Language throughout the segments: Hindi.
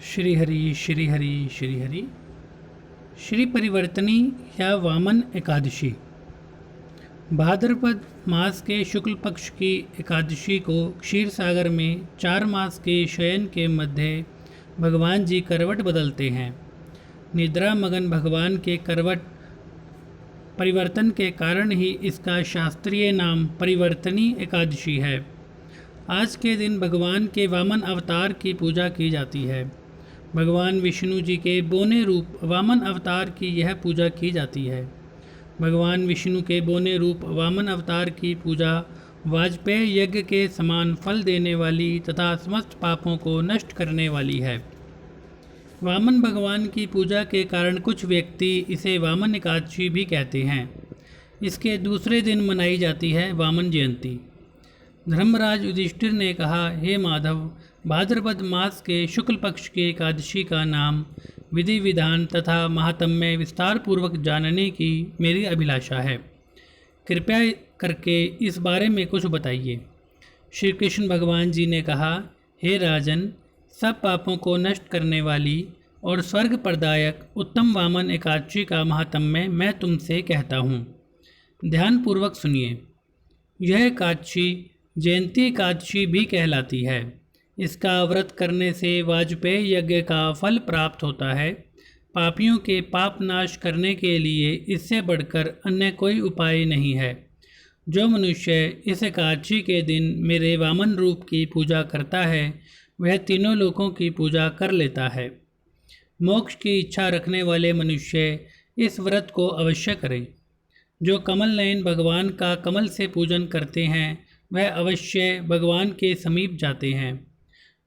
श्री हरि श्री हरि श्री हरि। श्री परिवर्तनी या वामन एकादशी भाद्रपद मास के शुक्ल पक्ष की एकादशी को क्षीर सागर में 4 मास के शयन के मध्य भगवान जी करवट बदलते हैं। निद्रा मगन भगवान के करवट परिवर्तन के कारण ही इसका शास्त्रीय नाम परिवर्तनी एकादशी है। आज के दिन भगवान के वामन अवतार की पूजा की जाती है। भगवान विष्णु जी के बोने रूप वामन अवतार की यह पूजा की जाती है। भगवान विष्णु के बोने रूप वामन अवतार की पूजा वाजपेय यज्ञ के समान फल देने वाली तथा समस्त पापों को नष्ट करने वाली है। वामन भगवान की पूजा के कारण कुछ व्यक्ति इसे वामन एकादशी भी कहते हैं। इसके दूसरे दिन मनाई जाती है वामन जयंती। धर्मराज युधिष्ठिर ने कहा, हे माधव, भाद्रपद मास के शुक्ल पक्ष की एकादशी का नाम विधि विधान तथा महात्म्य विस्तार पूर्वक जानने की मेरी अभिलाषा है। कृपया करके इस बारे में कुछ बताइए। श्री कृष्ण भगवान जी ने कहा, हे राजन, सब पापों को नष्ट करने वाली और स्वर्ग प्रदायक उत्तम वामन एकादशी का महात्म्य मैं तुमसे कहता हूँ। ध्यानपूर्वक सुनिए। यह एकादशी जयंती एकादशी भी कहलाती है। इसका व्रत करने से वाजपेय यज्ञ का फल प्राप्त होता है। पापियों के पाप नाश करने के लिए इससे बढ़कर अन्य कोई उपाय नहीं है। जो मनुष्य इस एकादशी के दिन मेरे वामन रूप की पूजा करता है, वह तीनों लोकों की पूजा कर लेता है। मोक्ष की इच्छा रखने वाले मनुष्य इस व्रत को अवश्य करें। जो कमल नयन भगवान का कमल से पूजन करते हैं, वह अवश्य भगवान के समीप जाते हैं।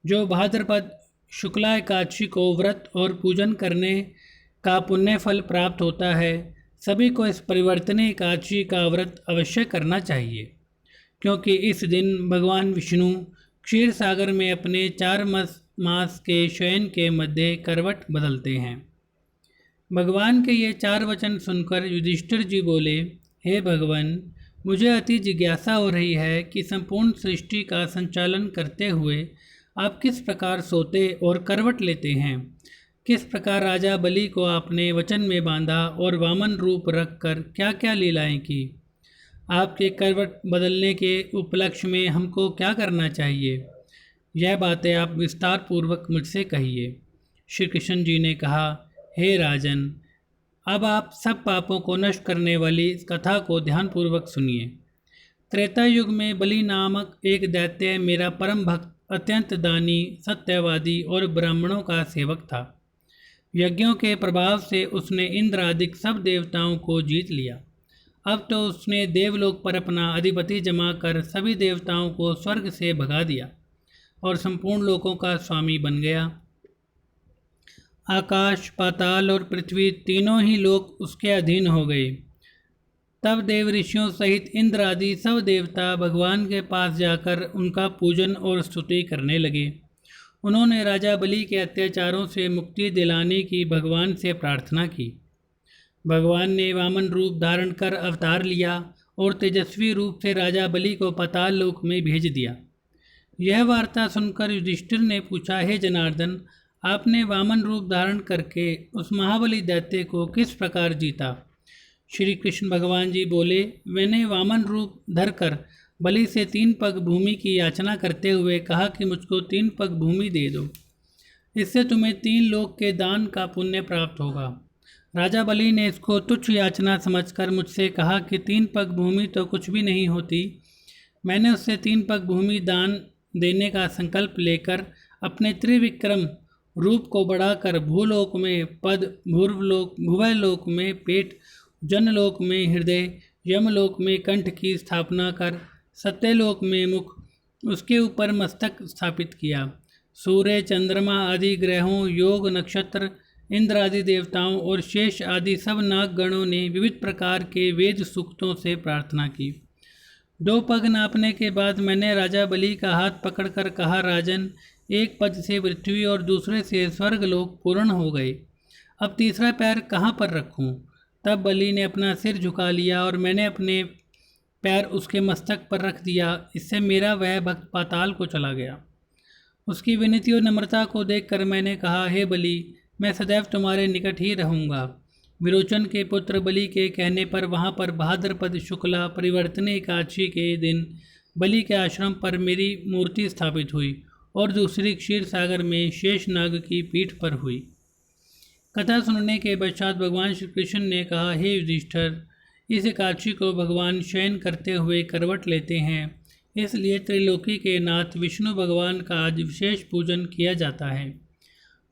जो भाद्रपद शुक्ला एकादशी को व्रत और पूजन करने का पुण्य फल प्राप्त होता है, सभी को इस परिवर्तनी एकादशी का व्रत अवश्य करना चाहिए, क्योंकि इस दिन भगवान विष्णु क्षीर सागर में अपने 4 मास के शयन के मध्य करवट बदलते हैं। भगवान के ये 4 वचन सुनकर युधिष्ठिर जी बोले, हे भगवान, मुझे अति जिज्ञासा हो रही है कि संपूर्ण सृष्टि का संचालन करते हुए आप किस प्रकार सोते और करवट लेते हैं। किस प्रकार राजा बलि को आपने वचन में बांधा और वामन रूप रखकर क्या क्या लीलाएं की। आपके करवट बदलने के उपलक्ष्य में हमको क्या करना चाहिए, यह बातें आप विस्तार पूर्वक मुझसे कहिए। श्री कृष्ण जी ने कहा, हे राजन, अब आप सब पापों को नष्ट करने वाली इस कथा को ध्यानपूर्वक सुनिए। त्रेता युग में बलि नामक एक दैत्य मेरा परम भक्त, अत्यंत दानी, सत्यवादी और ब्राह्मणों का सेवक था। यज्ञों के प्रभाव से उसने इंद्र आदि सब देवताओं को जीत लिया। अब तो उसने देवलोक पर अपना अधिपति जमा कर सभी देवताओं को स्वर्ग से भगा दिया और संपूर्ण लोकों का स्वामी बन गया। आकाश, पाताल और पृथ्वी तीनों ही लोक उसके अधीन हो गए। तब देव ऋषियों सहित इंद्र आदि सब देवता भगवान के पास जाकर उनका पूजन और स्तुति करने लगे। उन्होंने राजा बलि के अत्याचारों से मुक्ति दिलाने की भगवान से प्रार्थना की। भगवान ने वामन रूप धारण कर अवतार लिया और तेजस्वी रूप से राजा बलि को पाताल लोक में भेज दिया। यह वार्ता सुनकर युधिष्ठिर ने पूछा, हे जनार्दन, आपने वामन रूप धारण करके उस महाबली दैत्य को किस प्रकार जीता। श्री कृष्ण भगवान जी बोले, मैंने वामन रूप धरकर बलि से 3 पग भूमि की याचना करते हुए कहा कि मुझको 3 पग भूमि दे दो, इससे तुम्हें 3 लोक के दान का पुण्य प्राप्त होगा। राजा बलि ने इसको तुच्छ याचना समझकर मुझसे कहा कि 3 पग भूमि तो कुछ भी नहीं होती। मैंने उससे 3 पग भूमि दान देने का संकल्प लेकर अपने त्रिविक्रम रूप को बढ़ाकर भूलोक में पद, भुवलोक में पेट, जनलोक में हृदय, यमलोक में कंठ की स्थापना कर सत्यलोक में मुख, उसके ऊपर मस्तक स्थापित किया। सूर्य, चंद्रमा आदि ग्रहों, योग, नक्षत्र, इंद्र आदि देवताओं और शेष आदि सब नागगणों ने विविध प्रकार के वेद सूक्तों से प्रार्थना की। 2 पग नापने के बाद मैंने राजा बलि का हाथ पकड़कर कहा, राजन, एक पद से पृथ्वी और दूसरे से स्वर्गलोक पूर्ण हो गए। अब तीसरा पैर कहाँ पर रखूं? तब बलि ने अपना सिर झुका लिया और मैंने अपने पैर उसके मस्तक पर रख दिया। इससे मेरा वह भक्त पाताल को चला गया। उसकी विनती और नम्रता को देखकर मैंने कहा, हे बलि, मैं सदैव तुम्हारे निकट ही रहूँगा। विरोचन के पुत्र बलि के कहने पर वहाँ पर भाद्रपद शुक्ला परिवर्तनी एकादशी के दिन बलि के आश्रम पर मेरी मूर्ति स्थापित हुई और दूसरी क्षीर सागर में शेषनाग की पीठ पर हुई। कथा सुनने के पश्चात भगवान श्री कृष्ण ने कहा, हे युधिष्ठिर, इस एकादशी को भगवान शयन करते हुए करवट लेते हैं, इसलिए त्रिलोकी के नाथ विष्णु भगवान का आज विशेष पूजन किया जाता है।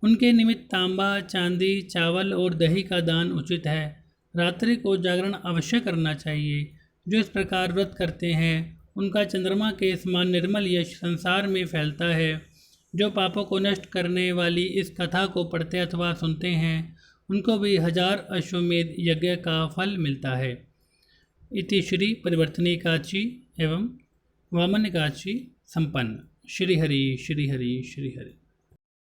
उनके निमित्त तांबा, चांदी, चावल और दही का दान उचित है। रात्रि को जागरण अवश्य करना चाहिए। जो इस प्रकार व्रत करते हैं उनका चंद्रमा के समान निर्मल यश संसार में फैलता है। जो पापों को नष्ट करने वाली इस कथा को पढ़ते अथवा सुनते हैं उनको भी 1000 अश्वमेध यज्ञ का फल मिलता है। इति श्री परिवर्तनी एकादशी एवं वामन एकादशी संपन्न। श्री हरि श्री हरि श्री हरि।